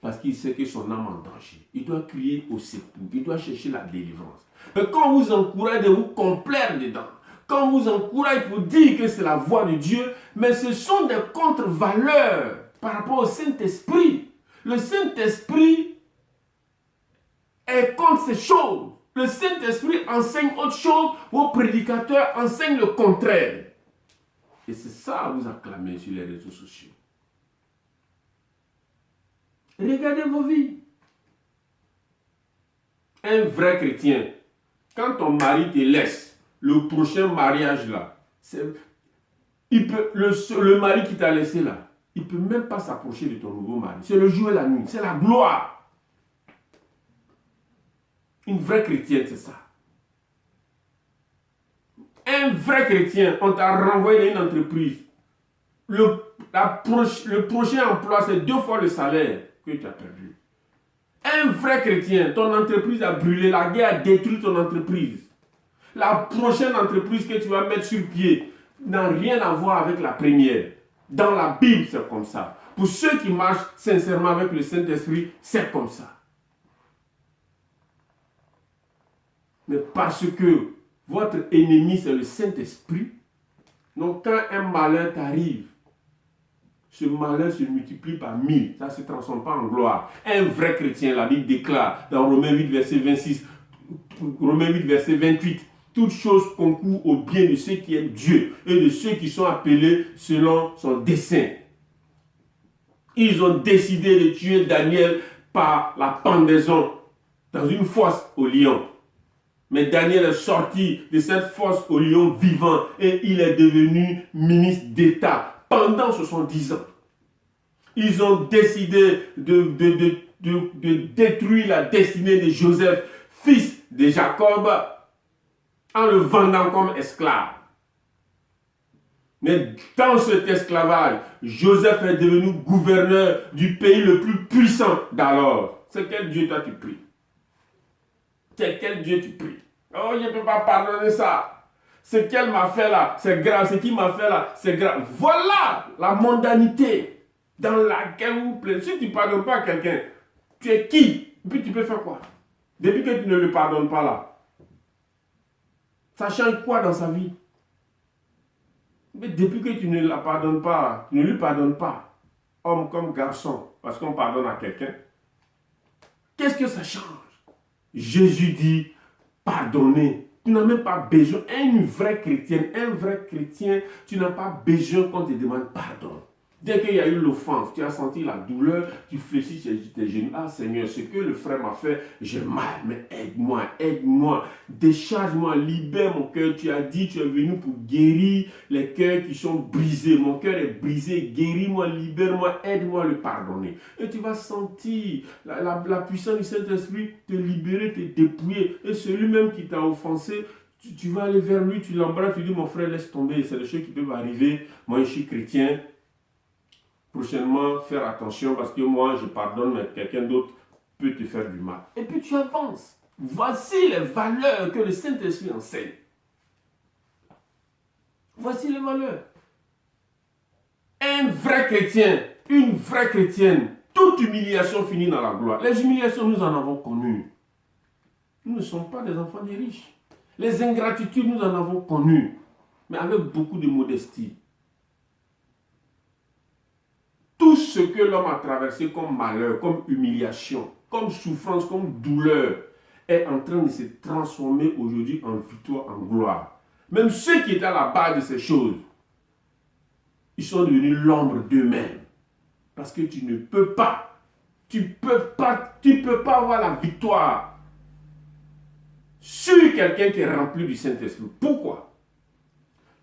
parce qu'il sait que son âme est en danger. Il doit crier au secours, il doit chercher la délivrance. Mais quand vous encouragez de vous complaire dedans, quand vous encouragez pour dire que c'est la voix de Dieu, mais ce sont des contre-valeurs par rapport au Saint-Esprit. Le Saint-Esprit est contre ces choses. Le Saint-Esprit enseigne autre chose, vos prédicateurs enseignent le contraire. Et c'est ça à vous acclamer sur les réseaux sociaux. Regardez vos vies. Un vrai chrétien, quand ton mari te laisse, le prochain mariage là, le mari qui t'a laissé là, il ne peut même pas s'approcher de ton nouveau mari. C'est le jour et la nuit, c'est la gloire. Une vraie chrétienne, c'est ça. Un vrai chrétien, on t'a renvoyé dans une entreprise. Le prochain emploi, c'est 2 fois le salaire que tu as perdu. Un vrai chrétien, ton entreprise a brûlé, la guerre a détruit ton entreprise. La prochaine entreprise que tu vas mettre sur pied n'a rien à voir avec la première. Dans la Bible, c'est comme ça. Pour ceux qui marchent sincèrement avec le Saint-Esprit, c'est comme ça. Mais parce que votre ennemi, c'est le Saint-Esprit, donc quand un malheur t'arrive, ce malheur se multiplie par 1000. Ça ne se transforme pas en gloire. Un vrai chrétien, la Bible déclare dans Romains 8, verset 26, Romains 8, verset 28, toute chose concourt au bien de ceux qui aiment Dieu et de ceux qui sont appelés selon son dessein. Ils ont décidé de tuer Daniel par la pendaison dans une fosse au lion. Mais Daniel est sorti de cette fosse au lion vivant et il est devenu ministre d'État pendant 70 ans. Ils ont décidé de détruire la destinée de Joseph, fils de Jacob, en le vendant comme esclave. Mais dans cet esclavage, Joseph est devenu gouverneur du pays le plus puissant d'alors. C'est quel Dieu toi tu pries? C'est quel Dieu tu pries? Oh, je ne peux pas pardonner ça. Ce qu'elle m'a fait là, c'est grave. Ce qu'il m'a fait là, c'est grave. Voilà la mondanité dans laquelle vous plaît. Si tu ne pardonnes pas à quelqu'un, tu es qui? Et puis tu peux faire quoi? Depuis que tu ne le pardonnes pas là, ça change quoi dans sa vie? Mais depuis que tu ne la pardonnes pas, tu ne lui pardonnes pas, homme comme garçon, parce qu'on pardonne à quelqu'un, qu'est-ce que ça change? Jésus dit, pardonner. Tu n'as même pas besoin, une vraie chrétienne, un vrai chrétien, tu n'as pas besoin qu'on te demande pardon. Dès qu'il y a eu l'offense, tu as senti la douleur, tu fléchis tes genoux. Ah Seigneur, ce que le frère m'a fait, j'ai mal, mais aide-moi, décharge-moi, libère mon cœur. Tu as dit, tu es venu pour guérir les cœurs qui sont brisés. Mon cœur est brisé, guéris-moi, libère-moi, aide-moi à le pardonner. Et tu vas sentir la puissance du Saint-Esprit te libérer, te dépouiller. Et celui-même qui t'a offensé, tu vas aller vers lui, tu l'embrasses, tu dis, mon frère, laisse tomber, c'est des choses qui peuvent arriver. Moi, je suis chrétien. Prochainement, faire attention parce que moi, je pardonne, mais quelqu'un d'autre peut te faire du mal. Et puis tu avances. Voici les valeurs que le Saint-Esprit enseigne. Voici les valeurs. Un vrai chrétien, une vraie chrétienne, toute humiliation finit dans la gloire. Les humiliations, nous en avons connues. Nous ne sommes pas des enfants des riches. Les ingratitudes, nous en avons connues, mais avec beaucoup de modestie. Tout ce que l'homme a traversé comme malheur, comme humiliation, comme souffrance, comme douleur, est en train de se transformer aujourd'hui en victoire, en gloire. Même ceux qui étaient à la base de ces choses, ils sont devenus l'ombre d'eux-mêmes. Parce que tu ne peux pas, tu peux pas avoir la victoire sur quelqu'un qui est rempli du Saint-Esprit. Pourquoi?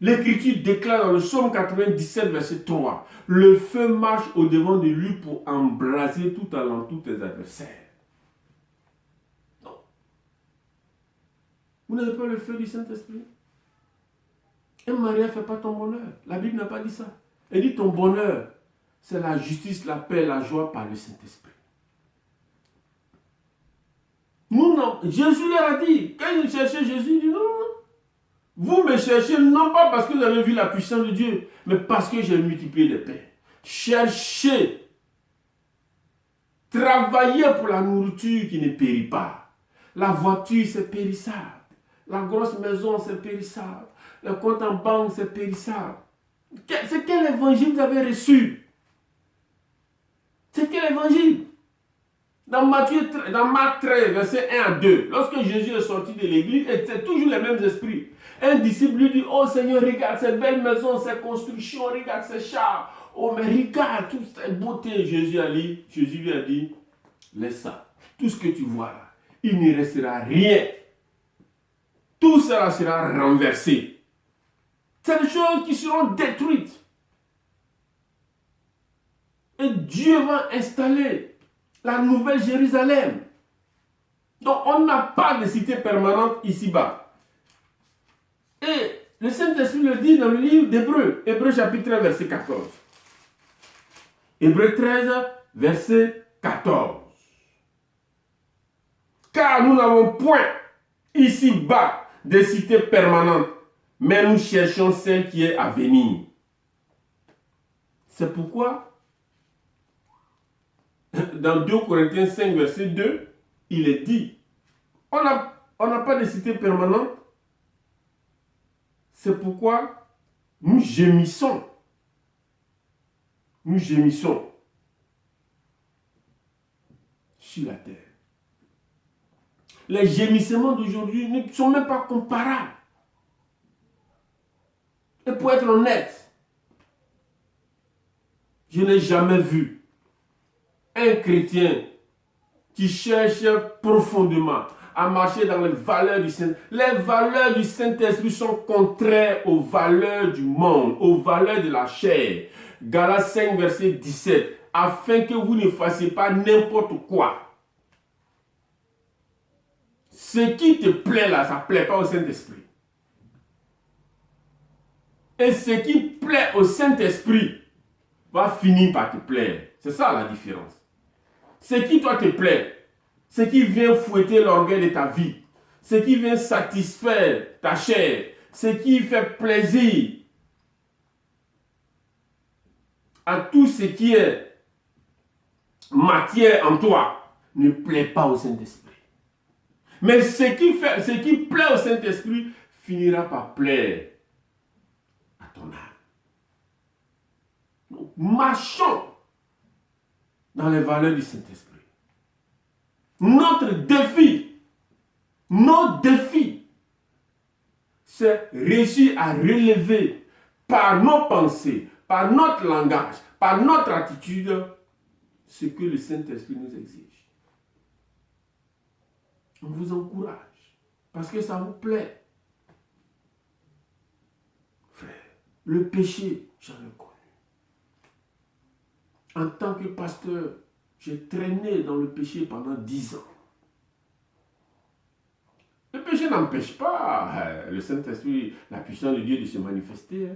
L'Écriture déclare dans le psaume 97, verset 3, « Le feu marche au-devant de lui pour embraser tout alentour tes adversaires. » Non. Vous n'avez pas le feu du Saint-Esprit? Un mariage ne fait pas ton bonheur. La Bible n'a pas dit ça. Elle dit ton bonheur, c'est la justice, la paix, la joie par le Saint-Esprit. Nous, non. Jésus leur a dit, quand ils cherchaient Jésus, il dit non. Vous me cherchez non pas parce que vous avez vu la puissance de Dieu, mais parce que j'ai multiplié les pains. Cherchez Travailler pour la nourriture qui ne périt pas. La voiture, c'est périssable. La grosse maison, c'est périssable. Le compte en banque, c'est périssable. C'est quel évangile vous avez reçu? C'est quel évangile? Dans Marc 13, verset 1 à 2, lorsque Jésus est sorti de l'église, c'est toujours les mêmes esprits. Un disciple lui dit, oh Seigneur, regarde ces belles maisons, ces constructions, regarde ces chars. Oh, mais regarde toute cette beauté. Jésus lui a dit, laisse ça. Tout ce que tu vois là, il ne restera rien. Tout cela sera renversé. C'est des choses qui seront détruites. Et Dieu va installer la nouvelle Jérusalem. Donc on n'a pas de cité permanente ici-bas. Et le Saint-Esprit le dit dans le livre d'Hébreux, Hébreux chapitre 13, verset 14. Hébreux 13, verset 14. Car nous n'avons point ici-bas de cité permanente, mais nous cherchons celle qui est à venir. C'est pourquoi, dans 2 Corinthiens 5, verset 2, il est dit, on n'a pas de cité permanente, c'est pourquoi nous gémissons. Nous gémissons sur la terre. Les gémissements d'aujourd'hui ne sont même pas comparables. Et pour être honnête, je n'ai jamais vu un chrétien qui cherche profondément à marcher dans les valeurs du Saint-Esprit. Les valeurs du Saint-Esprit sont contraires aux valeurs du monde, aux valeurs de la chair. Galates 5, verset 17. Afin que vous ne fassiez pas n'importe quoi. Ce qui te plaît là, ça ne plaît pas au Saint-Esprit. Et ce qui plaît au Saint-Esprit va finir par te plaire. C'est ça la différence. Ce qui toi te plaît, ce qui vient fouetter l'orgueil de ta vie, ce qui vient satisfaire ta chair, ce qui fait plaisir à tout ce qui est matière en toi, ne plaît pas au Saint-Esprit. Mais ce qui plaît au Saint-Esprit finira par plaire à ton âme. Donc, marchons dans les valeurs du Saint-Esprit. Notre défi, nos défis, c'est réussir à relever par nos pensées, par notre langage, par notre attitude, ce que le Saint-Esprit nous exige. On vous encourage, parce que ça vous plaît. Frère, le péché, j'en ai connu. En tant que pasteur, j'ai traîné dans le péché pendant 10 ans. Le péché n'empêche pas le Saint-Esprit, la puissance de Dieu de se manifester.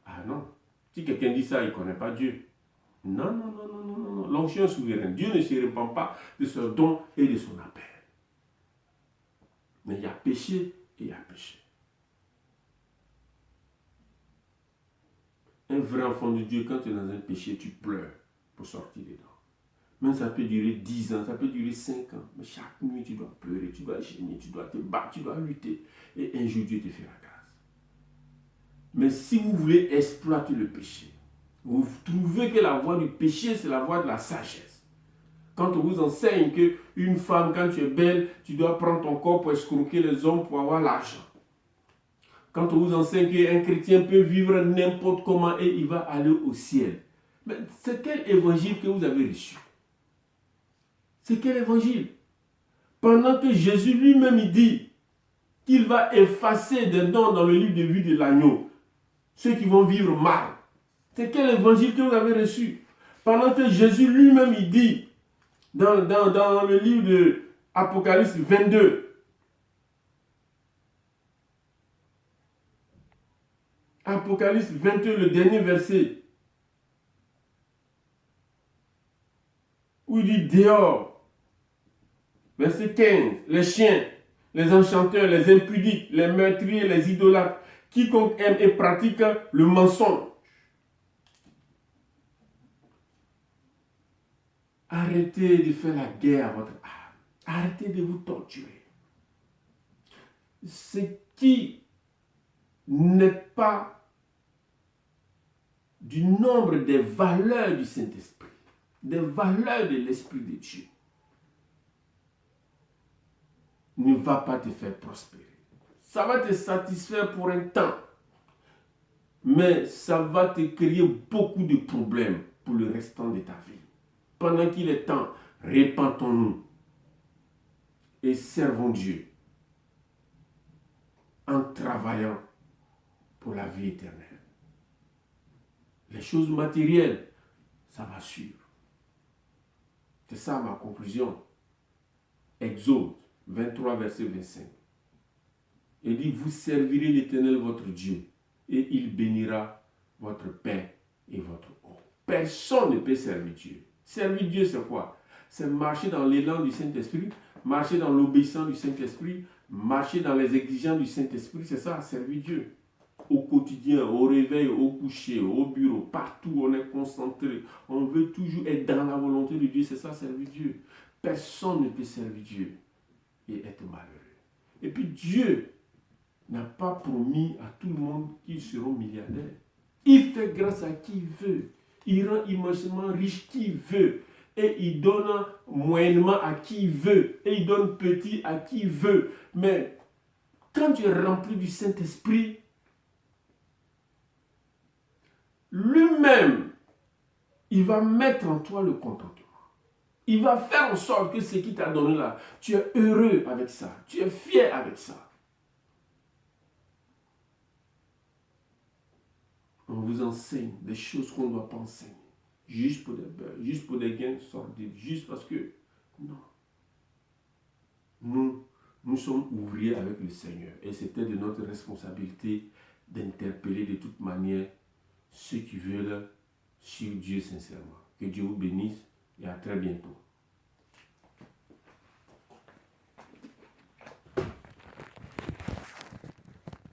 Ah non. Si quelqu'un dit ça, il ne connaît pas Dieu. Non, non, non, non, non, non, non. L'onction souveraine. Dieu ne se répand pas de son don et de son appel. Mais il y a péché et il y a péché. Un vrai enfant de Dieu, quand tu es dans un péché, tu pleures pour sortir dedans. Même ça peut durer 10 ans, ça peut durer 5 ans. Mais chaque nuit, tu dois pleurer, tu dois gémir, tu dois te battre, tu dois lutter. Et un jour, Dieu te fera grâce. Mais si vous voulez exploiter le péché, vous trouvez que la voie du péché, c'est la voie de la sagesse. Quand on vous enseigne qu'une femme, quand tu es belle, tu dois prendre ton corps pour escroquer les hommes pour avoir l'argent. Quand on vous enseigne qu'un chrétien peut vivre n'importe comment et il va aller au ciel. Mais c'est quel évangile que vous avez reçu? C'est quel évangile? Pendant que Jésus lui-même il dit qu'il va effacer des noms dans le livre de vie de l'agneau, ceux qui vont vivre mal. C'est quel évangile que vous avez reçu? Pendant que Jésus lui-même il dit dans le livre de Apocalypse 22, Apocalypse 22, le dernier verset, où il dit dehors, verset 15, les chiens, les enchanteurs, les impudiques, les meurtriers, les idolâtres, quiconque aime et pratique le mensonge. Arrêtez de faire la guerre à votre âme. Arrêtez de vous torturer. Ce qui n'est pas du nombre des valeurs du Saint-Esprit, des valeurs de l'Esprit de Dieu, ne va pas te faire prospérer. Ça va te satisfaire pour un temps, mais ça va te créer beaucoup de problèmes pour le restant de ta vie. Pendant qu'il est temps, répandons-nous et servons Dieu en travaillant pour la vie éternelle. Les choses matérielles, ça va suivre. C'est ça ma conclusion. Exode 23, verset 25. Il dit, vous servirez l'Éternel votre Dieu et il bénira votre pain et votre eau. Personne ne peut servir Dieu. Servir Dieu, c'est quoi? C'est marcher dans l'élan du Saint-Esprit, marcher dans l'obéissance du Saint-Esprit, marcher dans les exigences du Saint-Esprit. C'est ça, servir Dieu. Au quotidien, au réveil, au coucher, au bureau, partout on est concentré. On veut toujours être dans la volonté de Dieu. C'est ça, servir Dieu. Personne ne peut servir Dieu et être malheureux. Et puis Dieu n'a pas promis à tout le monde qu'ils seront milliardaires. Il fait grâce à qui il veut. Il rend immensément riche qui il veut. Et il donne moyennement à qui il veut. Et il donne petit à qui il veut. Mais quand tu es rempli du Saint-Esprit, lui-même, il va mettre en toi le contentement. Il va faire en sorte que ce qu'il t'a donné là, tu es heureux avec ça. Tu es fier avec ça. On vous enseigne des choses qu'on ne doit pas enseigner. Juste pour des beurres, juste pour des gains sordides, juste parce que... Non. Nous sommes ouvriers avec le Seigneur. Et c'était de notre responsabilité d'interpeller de toute manière ceux qui veulent suivre Dieu sincèrement. Que Dieu vous bénisse et à très bientôt.